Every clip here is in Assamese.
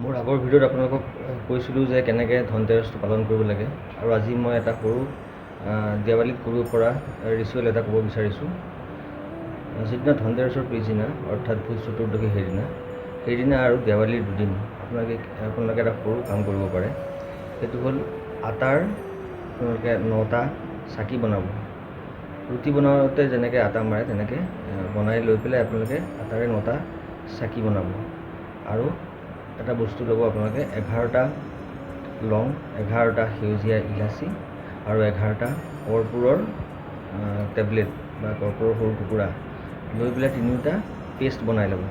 মোৰ আগৰ ভিডিঅ'ত আপোনালোকক কৈছিলোঁ যে কেনেকৈ ধনতেৰছটো পালন কৰিব লাগে, আৰু আজি মই এটা সৰু দেৱালীত কৰিব পৰা ৰিচুৱেল এটা ক'ব বিচাৰিছোঁ। যিদিনা ধনতেৰছৰ পিছদিনা অৰ্থাৎ ভূত চতুৰ্দশী সেইদিনা আৰু দেৱালীৰ দুদিন আপোনালোকে এটা সৰু কাম কৰিব পাৰে। সেইটো হ'ল আটাৰ আপোনালোকে 9টা চাকি বনাব। ৰুটি বনাওঁতে যেনেকৈ আটা মাৰে তেনেকৈ বনাই লৈ পেলাই আপোনালোকে আটাৰে 9টা চাকি বনাব। আৰু এটা বস্তু ল'ব আপোনালোকে 11টা লং, 11টা সেউজীয়া ইলাচি আৰু 11টা কৰ্পূৰৰ টেবলেট বা কৰ্পূৰৰ সৰু টুকুৰা লৈ পেলাই 3টা পেষ্ট বনাই ল'ব।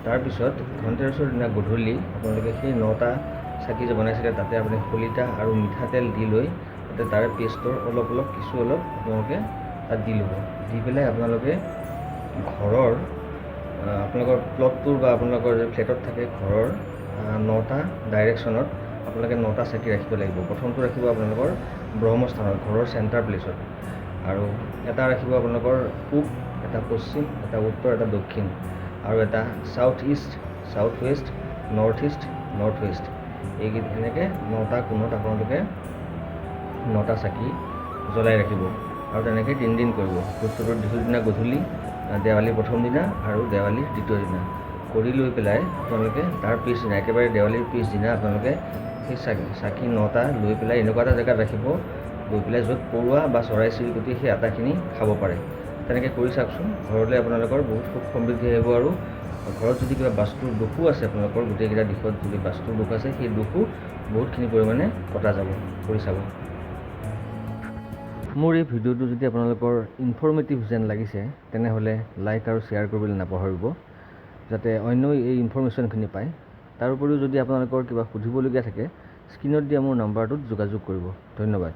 তাৰপিছত ধনতেৰছৰ দিনা গধূলি আপোনালোকে সেই 9টা চাকি যে বনাইছিলে তাতে আপুনি শলিতা আৰু মিঠাতেল দি লৈ তাতে তাৰে পেষ্টৰ কিছু অলপ আপোনালোকে তাত দি ল'ব। দি পেলাই আপোনালোকে ঘৰৰ আপোনালোকৰ প্লটটোৰ বা আপোনালোকৰ যে ফ্লেটত থাকে ঘৰৰ 9টা ডাইৰেকশ্যনত আপোনালোকে 9টা চাকি ৰাখিব লাগিব। প্ৰথমটো ৰাখিব আপোনালোকৰ ব্ৰহ্মস্থানত, ঘৰৰ চেণ্টাৰ প্লেছত, আৰু এটা ৰাখিব আপোনালোকৰ পূব, এটা পশ্চিম, এটা উত্তৰ, এটা দক্ষিণ, আৰু এটা south east, south west, north east, north west. এনেকৈ 9টা কোণত আপোনালোকে 9টা চাকি জ্বলাই ৰাখিব, আৰু তেনেকৈ 3 দিন কৰিব। ভূত চতুৰ্দশীৰ দিনা গধূলি, দেৱালীৰ প্ৰথম দিনা আৰু দেৱালীৰ দ্বিতীয় দিনা কৰি লৈ পেলাই আপোনালোকে তাৰ পিছদিনা একেবাৰে দেৱালীৰ পিছদিনা আপোনালোকে সেই চাকি 9টা লৈ পেলাই এনেকুৱা এটা জেগাত ৰাখিব, গৈ পেলাই য'ত পৰুৱা বা চৰাই চিৰিকটি সেই আটাখিনি খাব পাৰে। তেনেকৈ কৰি চাওকচোন, ঘৰলৈ আপোনালোকৰ বহুত সুখ সমৃদ্ধি আহিব। আৰু ঘৰত যদি কিবা বাস্তুৰ দোষো আছে, আপোনালোকৰ গোটেইকেইটা দিশত যদি বাস্তুৰ দোষ আছে, সেই দোষো বহুতখিনি পৰিমাণে কটা যাব। কৰি চাব। মোৰ এই ভিডিঅ'টো যদি আপোনালোকৰ ইনফৰ্মেটিভ যেন লাগিছে তেনেহ'লে লাইক আৰু শ্বেয়াৰ কৰিবলৈ নাপাহৰিব, যাতে অন্যই এই ইনফৰ্মেশ্যনখিনি পায়। তাৰ উপৰিও যদি আপোনালোকৰ কিবা সুধিবলগীয়া থাকে, স্ক্ৰীণত দিয়া মোৰ নম্বৰটোত যোগাযোগ কৰিব। ধন্যবাদ।